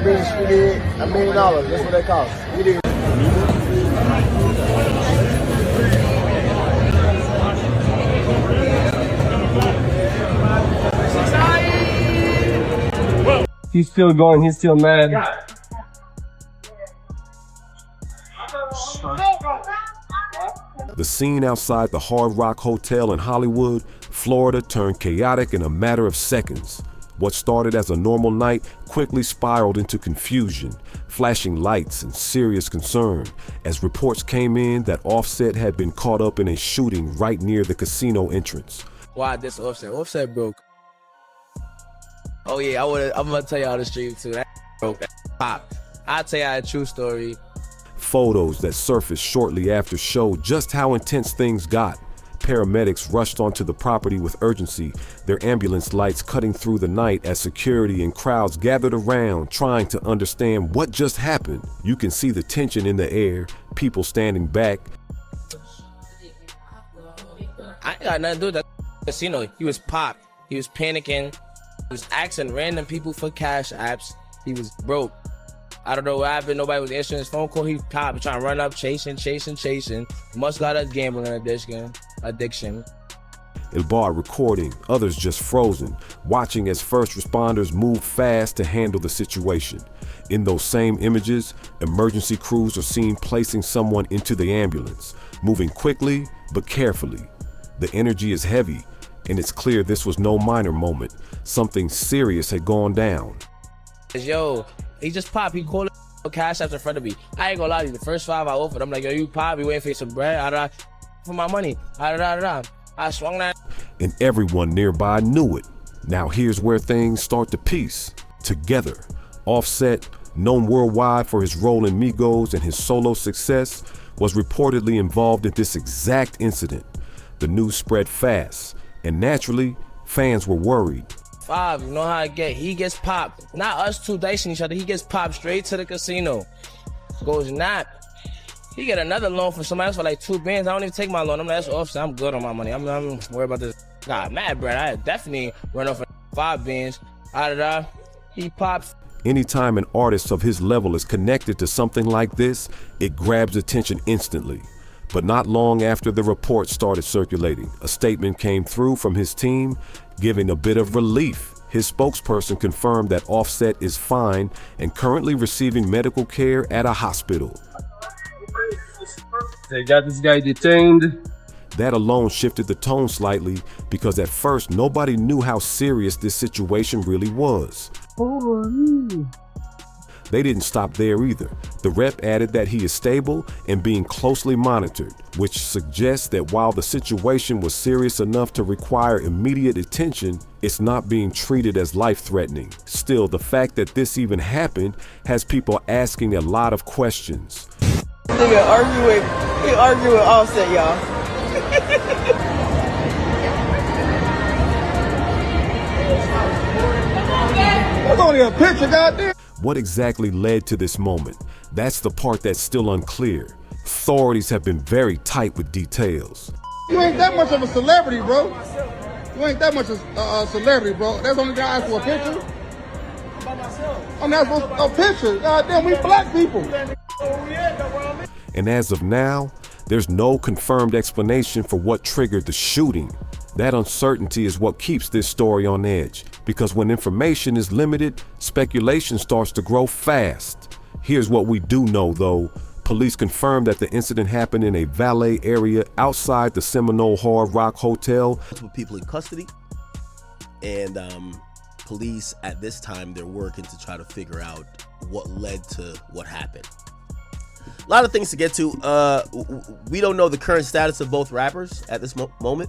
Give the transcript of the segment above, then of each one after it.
bitch, we did $1 million. That's what they cost. We did. He's still going, he's still mad. The scene outside the Hard Rock Hotel in Hollywood, Florida turned chaotic in a matter of seconds. What started as a normal night quickly spiraled into confusion, flashing lights and serious concern as reports came in that Offset had been caught up in a shooting right near the casino entrance. Why this Offset? Offset broke. Oh yeah, I'm gonna tell y'all the stream too. That broke. That pop. I'll tell y'all a true story. Photos that surfaced shortly after showed just how intense things got. Paramedics rushed onto the property with urgency, their ambulance lights cutting through the night as security and crowds gathered around trying to understand what just happened. You can see the tension in the air, people standing back. I ain't got nothing to do with that casino. He was popped. He was panicking. He was asking random people for cash apps. He was broke. I don't know what happened. Nobody was answering his phone call. He popped, trying to run up, chasing. Must got a gambling addiction. El Bar recording, others just frozen, watching as first responders move fast to handle the situation. In those same images, emergency crews are seen placing someone into the ambulance, moving quickly but carefully. The energy is heavy, and it's clear this was no minor moment. Something serious had gone down. Yo, he just popped. He called cash apps in front of me. I ain't gonna lie to you. The first 5 I offered, I'm like, yo, you pop, you waiting for some bread, for my money. I swung that. And everyone nearby knew it. Now here's where things start to piece together. Offset, known worldwide for his role in Migos and his solo success, was reportedly involved in this exact incident. The news spread fast, and naturally, fans were worried. 5, you know how I get. He gets popped. Not us two dicing each other. He gets popped straight to the casino. Goes not. He get another loan from somebody else for like 2 bands. I don't even take my loan. I'm like, that's Offset. I'm good on my money. I'm worried about this. Got mad, Brad. I definitely run off for 5 bands. He pops. Anytime an artist of his level is connected to something like this, it grabs attention instantly. But not long after the report started circulating, a statement came through from his team, giving a bit of relief. His spokesperson confirmed that Offset is fine and currently receiving medical care at a hospital. They got this guy detained. That alone shifted the tone slightly because at first nobody knew how serious this situation really was. They didn't stop there either. The rep added that he is stable and being closely monitored, which suggests that while the situation was serious enough to require immediate attention, it's not being treated as life-threatening. Still, the fact that this even happened has people asking a lot of questions. Nigga argue with Offset, y'all. That's only a picture, goddamn. What exactly led to this moment? That's the part that's still unclear. Authorities have been very tight with details. You ain't that much of a celebrity, bro. You ain't that much of a celebrity, bro. That's the only guy asked for a picture. I'm not supposed to a picture. Goddamn, we black people. And as of now, there's no confirmed explanation for what triggered the shooting. That uncertainty is what keeps this story on edge, because when information is limited, speculation starts to grow fast. Here's what we do know though. Police confirmed that the incident happened in a valet area outside the Seminole Hard Rock Hotel. With people in custody, and police at this time, they're working to try to figure out what led to what happened. A lot of things to get to. We don't know the current status of both rappers at this moment.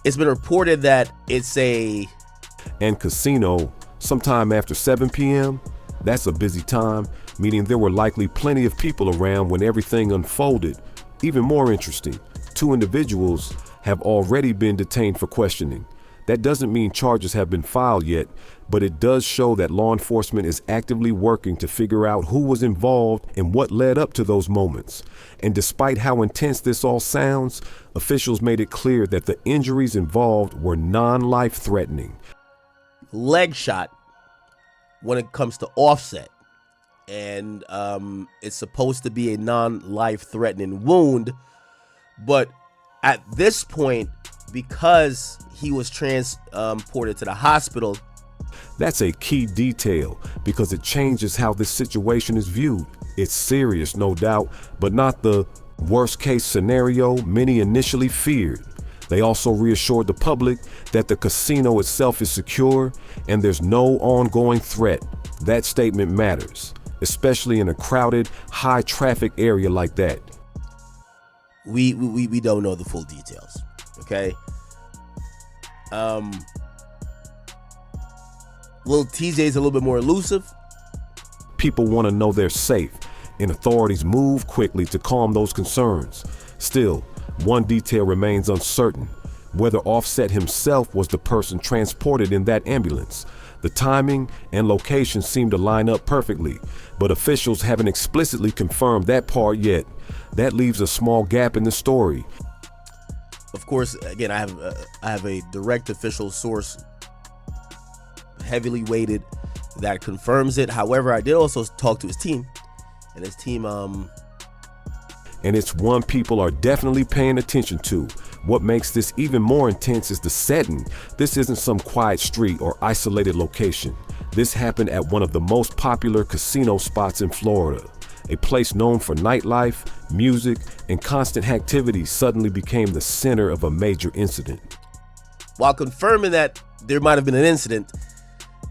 It's been reported that it's and casino sometime after 7 p.m. That's a busy time, meaning there were likely plenty of people around when everything unfolded. Even more interesting, 2 individuals have already been detained for questioning. That doesn't mean charges have been filed yet, but it does show that law enforcement is actively working to figure out who was involved and what led up to those moments. And despite how intense this all sounds, officials made it clear that the injuries involved were non-life threatening. leg shot when it comes to Offset. And it's supposed to be a non-life threatening wound. But at this point, because he was transported to the hospital. That's a key detail because it changes how this situation is viewed. It's serious, no doubt, but not the worst case scenario many initially feared. They also reassured the public that the casino itself is secure and there's no ongoing threat. That statement matters, especially in a crowded, high traffic area like that. We don't know the full details, okay? Lil Tjay is a little bit more elusive. People want to know they're safe, and authorities move quickly to calm those concerns. Still, one detail remains uncertain: whether Offset himself was the person transported in that ambulance. The timing and location seem to line up perfectly, but officials haven't explicitly confirmed that part yet. That leaves a small gap in the story. Of course, again, I have a direct official source, heavily weighted, that confirms it. However, I did also talk to his team, and his team and it's one people are definitely paying attention to. What makes this even more intense is the setting. This isn't some quiet street or isolated location. This happened at one of the most popular casino spots in Florida. A place known for nightlife, music, and constant activity suddenly became the center of a major incident. While confirming that there might have been an incident,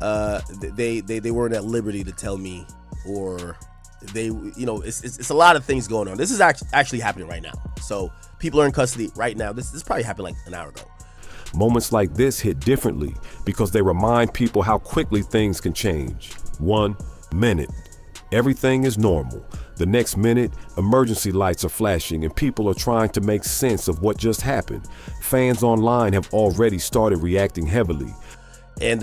they weren't at liberty to tell me, or it's a lot of things going on. This is actually happening right now. So people are in custody right now. This probably happened like an hour ago. Moments like this hit differently because they remind people how quickly things can change. 1 minute, everything is normal. The next minute, emergency lights are flashing and people are trying to make sense of what just happened. Fans online have already started reacting heavily. And,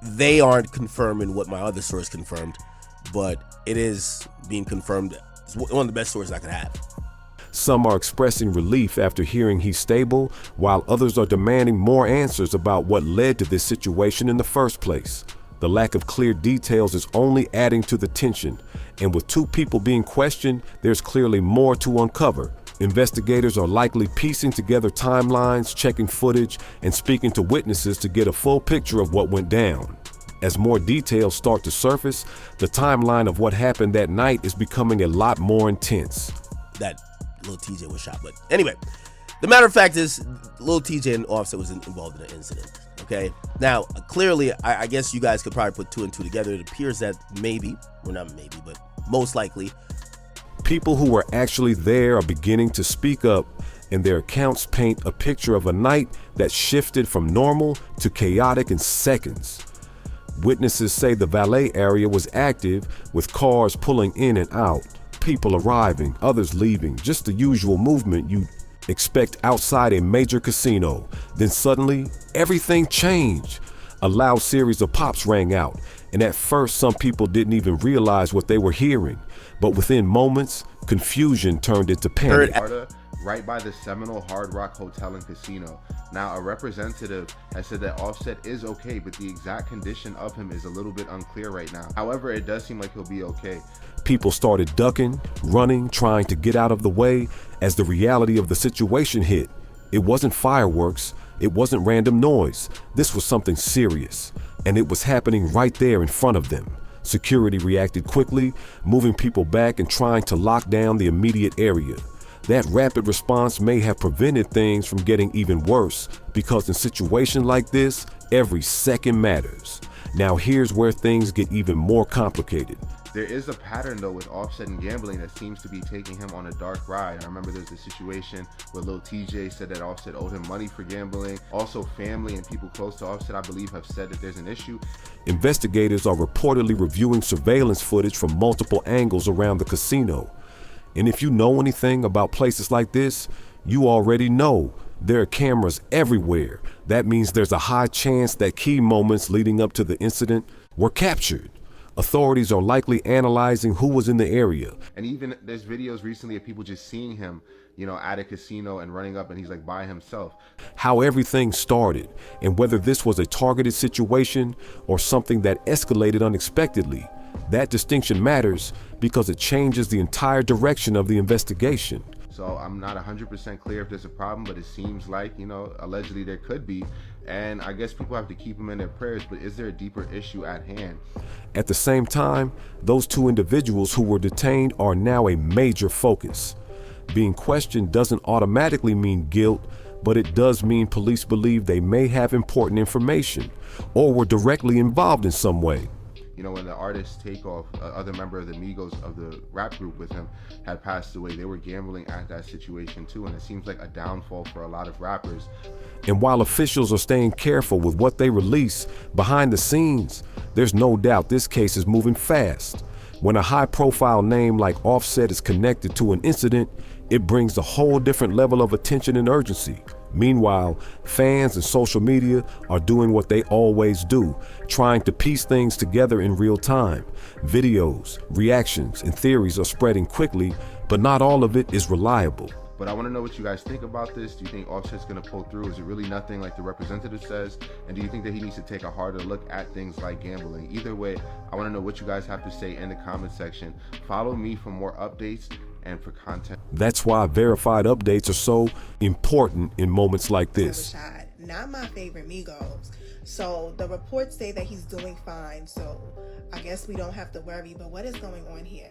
they aren't confirming what my other source confirmed, but it is being confirmed. It's one of the best sources I could have. Some are expressing relief after hearing he's stable, while others are demanding more answers about what led to this situation in the first place. The lack of clear details is only adding to the tension, and with 2 people being questioned, there's clearly more to uncover. Investigators are likely piecing together timelines, checking footage, and speaking to witnesses to get a full picture of what went down. As more details start to surface, the timeline of what happened that night is becoming a lot more intense. That Lil Tjay was shot, but anyway, the matter of fact is Lil Tjay and Offset was involved in an incident. Okay, now clearly, I guess you guys could probably put 2 and 2 together. It appears that but most likely, people who were actually there are beginning to speak up, and their accounts paint a picture of a night that shifted from normal to chaotic in seconds. Witnesses say the valet area was active, with cars pulling in and out, people arriving, others leaving, just the usual movement you'd expect outside a major casino. Then suddenly, everything changed. A loud series of pops rang out, and at first some people didn't even realize what they were hearing. But within moments, confusion turned into panic. Right by the Seminole Hard Rock Hotel and Casino. Now, a representative has said that Offset is okay, but the exact condition of him is a little bit unclear right now. However, it does seem like he'll be okay. People started ducking, running, trying to get out of the way as the reality of the situation hit. It wasn't fireworks. It wasn't random noise. This was something serious, and it was happening right there in front of them. Security reacted quickly, moving people back and trying to lock down the immediate area. That rapid response may have prevented things from getting even worse, because in situations like this, every second matters. Now here's where things get even more complicated. There is a pattern though with Offset and gambling that seems to be taking him on a dark ride. I remember there's a situation where Lil Tjay said that Offset owed him money for gambling. Also, family and people close to Offset, I believe, have said that there's an issue. Investigators are reportedly reviewing surveillance footage from multiple angles around the casino. And if you know anything about places like this, you already know there are cameras everywhere. That means there's a high chance that key moments leading up to the incident were captured. Authorities are likely analyzing who was in the area. And even there's videos recently of people just seeing him you know, at a casino and running up and he's like by himself. How everything started, and whether this was a targeted situation or something that escalated unexpectedly. That distinction matters because it changes the entire direction of the investigation. So I'm not 100% clear if there's a problem, but it seems like, you know, allegedly there could be. And I guess people have to keep him in their prayers, but is there a deeper issue at hand? At the same time, those two individuals who were detained are now a major focus. Being questioned doesn't automatically mean guilt, but it does mean police believe they may have important information or were directly involved in some way. You know, when the artist Takeoff, other member of the Migos of the rap group with him, had passed away, they were gambling at that situation too, and it seems like a downfall for a lot of rappers. And while officials are staying careful with what they release behind the scenes, there's no doubt this case is moving fast. When a high-profile name like Offset is connected to an incident, it brings a whole different level of attention and urgency. Meanwhile, fans and social media are doing what they always do, trying to piece things together in real time. Videos, reactions, and theories are spreading quickly, but not all of it is reliable. But I want to know what you guys think about this. Do you think Offset's going to pull through? Is it really nothing like the representative says? And do you think that he needs to take a harder look at things like gambling? Either way, I want to know what you guys have to say in the comment section. Follow me for more updates and for content. That's why verified updates are so important in moments like this. Not my favorite Migos. So the reports say that he's doing fine. So I guess we don't have to worry. But what is going on here?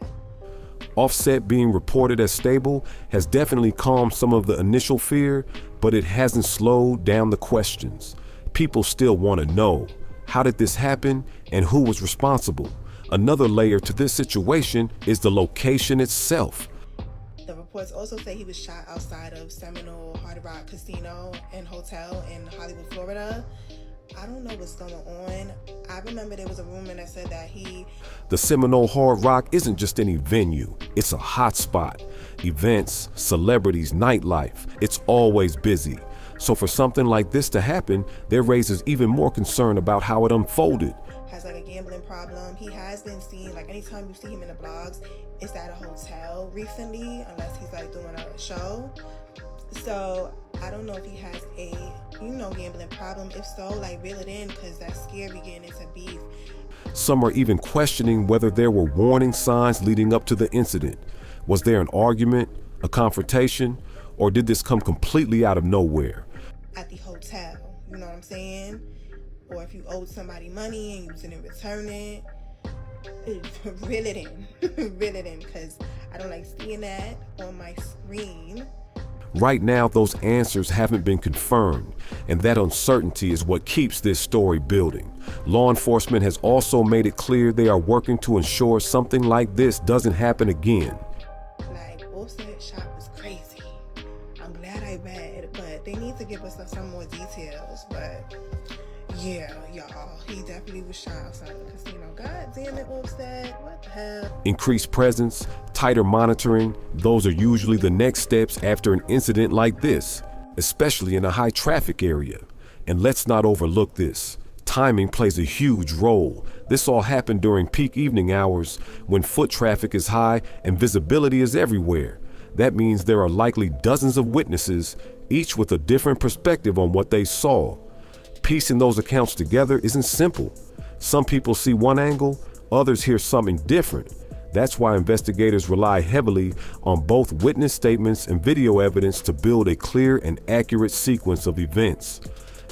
Offset being reported as stable has definitely calmed some of the initial fear, but it hasn't slowed down the questions. People still want to know, how did this happen and who was responsible? Another layer to this situation is the location itself. The reports also say he was shot outside of Seminole Hard Rock Casino and Hotel in Hollywood, Florida. I don't know what's going on. I remember there was a rumor that said that The Seminole Hard Rock isn't just any venue, it's a hot spot. Events, celebrities, nightlife, it's always busy. So for something like this to happen, that raises even more concern about how it unfolded. Has like a gambling problem. He has been seen, like anytime you see him in the blogs, it's at a hotel recently, unless he's like doing a show. So I don't know if he has a, gambling problem. If so, like reel it in, because that's scary getting into beef. Some are even questioning whether there were warning signs leading up to the incident. Was there an argument, a confrontation, or did this come completely out of nowhere? At the hotel, you know what I'm saying? Or if you owed somebody money and you didn't return it, reel it in. Reel it in, because I don't like seeing that on my screen. Right now, those answers haven't been confirmed, and that uncertainty is what keeps this story building. Law enforcement has also made it clear they are working to ensure something like this doesn't happen again. Like, Offset shot was crazy. I'm glad I read, but they need to give us some more details. But yeah, y'all, he definitely was shot outside the casino. God damn it, Offset, what the hell? Increased presence, tighter monitoring, those are usually the next steps after an incident like this, especially in a high traffic area. And let's not overlook this. Timing plays a huge role. This all happened during peak evening hours when foot traffic is high and visibility is everywhere. That means there are likely dozens of witnesses, each with a different perspective on what they saw. Piecing those accounts together isn't simple. Some people see one angle, others hear something different. That's why investigators rely heavily on both witness statements and video evidence to build a clear and accurate sequence of events.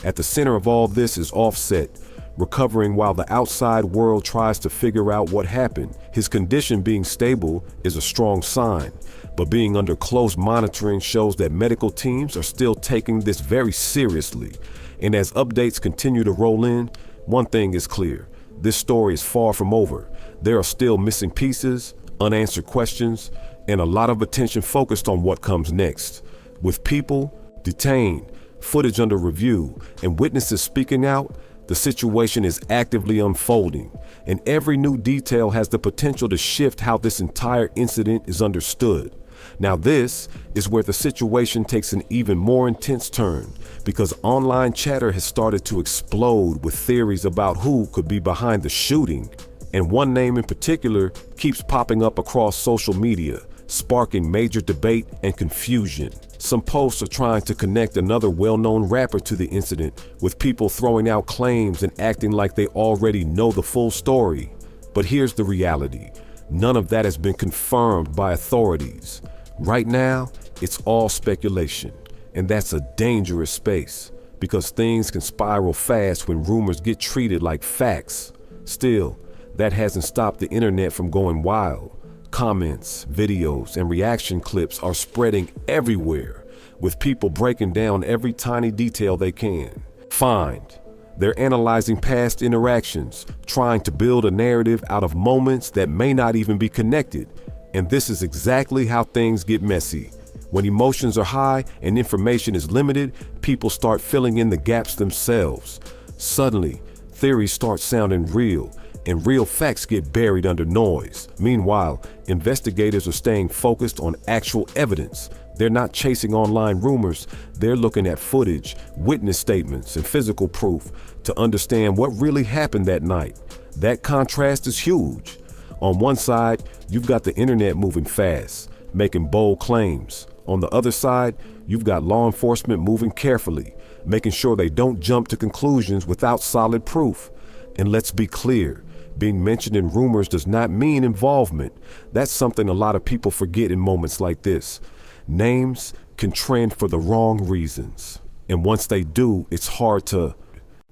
At the center of all this is Offset, recovering while the outside world tries to figure out what happened. His condition being stable is a strong sign, but being under close monitoring shows that medical teams are still taking this very seriously. And as updates continue to roll in, one thing is clear. This story is far from over. There are still missing pieces, unanswered questions, and a lot of attention focused on what comes next. With people detained, footage under review, and witnesses speaking out, the situation is actively unfolding, and every new detail has the potential to shift how this entire incident is understood. Now this is where the situation takes an even more intense turn, because online chatter has started to explode with theories about who could be behind the shooting. And one name in particular keeps popping up across social media, sparking major debate and confusion. Some posts are trying to connect another well-known rapper to the incident, with people throwing out claims and acting like they already know the full story. But here's the reality. None of that has been confirmed by authorities. Right now, it's all speculation, and that's a dangerous space because things can spiral fast when rumors get treated like facts. Still, that hasn't stopped the internet from going wild. Comments, videos, and reaction clips are spreading everywhere, with people breaking down every tiny detail they can find. They're analyzing past interactions, trying to build a narrative out of moments that may not even be connected. And this is exactly how things get messy. When emotions are high and information is limited, people start filling in the gaps themselves. Suddenly, theories start sounding real, and real facts get buried under noise. Meanwhile, investigators are staying focused on actual evidence. They're not chasing online rumors. They're looking at footage, witness statements, and physical proof to understand what really happened that night. That contrast is huge. On one side, you've got the internet moving fast, making bold claims. On the other side, you've got law enforcement moving carefully, making sure they don't jump to conclusions without solid proof. And let's be clear, being mentioned in rumors does not mean involvement. That's something a lot of people forget in moments like this. Names can trend for the wrong reasons. And once they do, it's hard to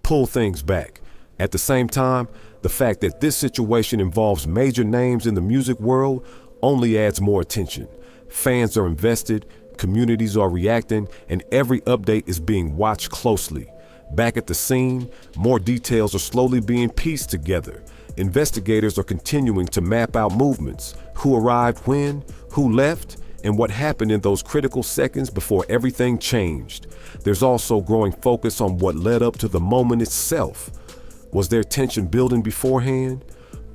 pull things back. At the same time, the fact that this situation involves major names in the music world only adds more attention. Fans are invested, communities are reacting, and every update is being watched closely. Back at the scene, more details are slowly being pieced together. Investigators are continuing to map out movements, who arrived when, who left, and what happened in those critical seconds before everything changed. There's also growing focus on what led up to the moment itself. Was there tension building beforehand?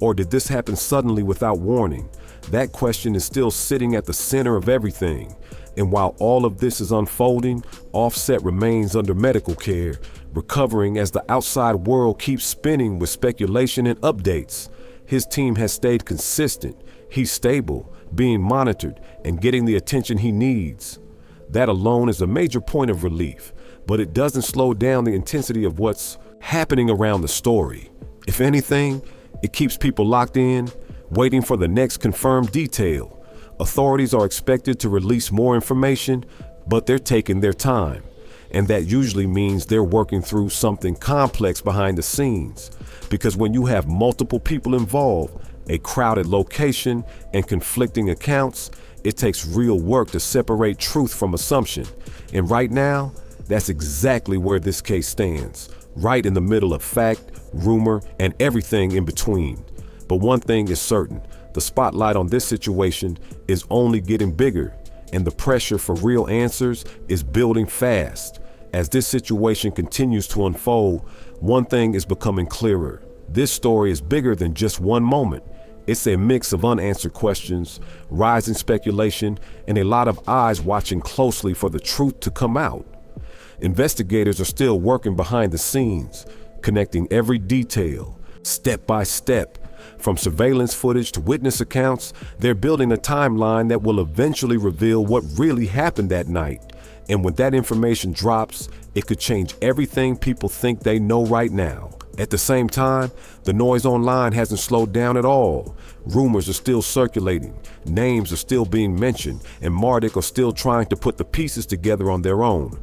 Or did this happen suddenly without warning? That question is still sitting at the center of everything. And while all of this is unfolding, Offset remains under medical care, recovering as the outside world keeps spinning with speculation and updates. His team has stayed consistent. He's stable, being monitored, and getting the attention he needs. That alone is a major point of relief, but it doesn't slow down the intensity of what's happening around the story. If anything, it keeps people locked in, waiting for the next confirmed detail. Authorities are expected to release more information, but they're taking their time. And that usually means they're working through something complex behind the scenes. Because when you have multiple people involved, a crowded location, and conflicting accounts, it takes real work to separate truth from assumption. And right now, that's exactly where this case stands. Right in the middle of fact, rumor, and everything in between. But one thing is certain, the spotlight on this situation is only getting bigger, and the pressure for real answers is building fast. As this situation continues to unfold, one thing is becoming clearer. This story is bigger than just one moment. It's a mix of unanswered questions, rising speculation, and a lot of eyes watching closely for the truth to come out. Investigators are still working behind the scenes, connecting every detail, step by step. From surveillance footage to witness accounts, they're building a timeline that will eventually reveal what really happened that night. And when that information drops, it could change everything people think they know right now. At the same time, the noise online hasn't slowed down at all. Rumors are still circulating, names are still being mentioned, and Marduk are still trying to put the pieces together on their own.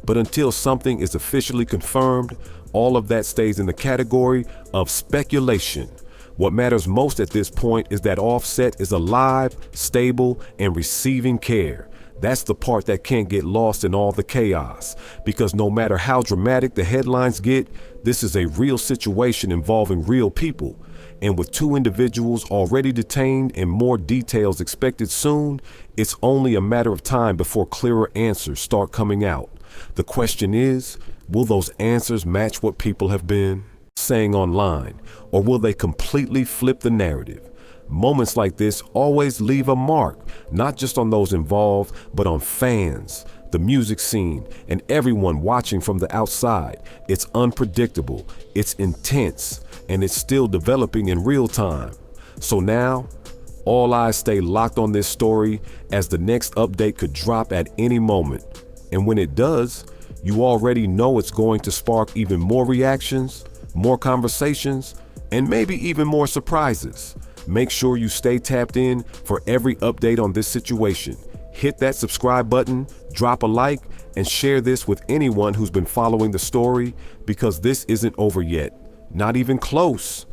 But until something is officially confirmed, all of that stays in the category of speculation. What matters most at this point is that Offset is alive, stable, and receiving care. That's the part that can't get lost in all the chaos, because no matter how dramatic the headlines get, this is a real situation involving real people. And with 2 individuals already detained and more details expected soon, it's only a matter of time before clearer answers start coming out. The question is, will those answers match what people have been saying online, or will they completely flip the narrative? Moments like this always leave a mark, not just on those involved, but on fans, the music scene, and everyone watching from the outside. It's unpredictable, it's intense, and it's still developing in real time. So now, All eyes stay locked on this story as the next update could drop at any moment. And when it does, you already know it's going to spark even more reactions, more conversations, and maybe even more surprises. Make sure you stay tapped in for every update on this situation. Hit that subscribe button, drop a like, and share this with anyone who's been following the story, because this isn't over yet. Not even close.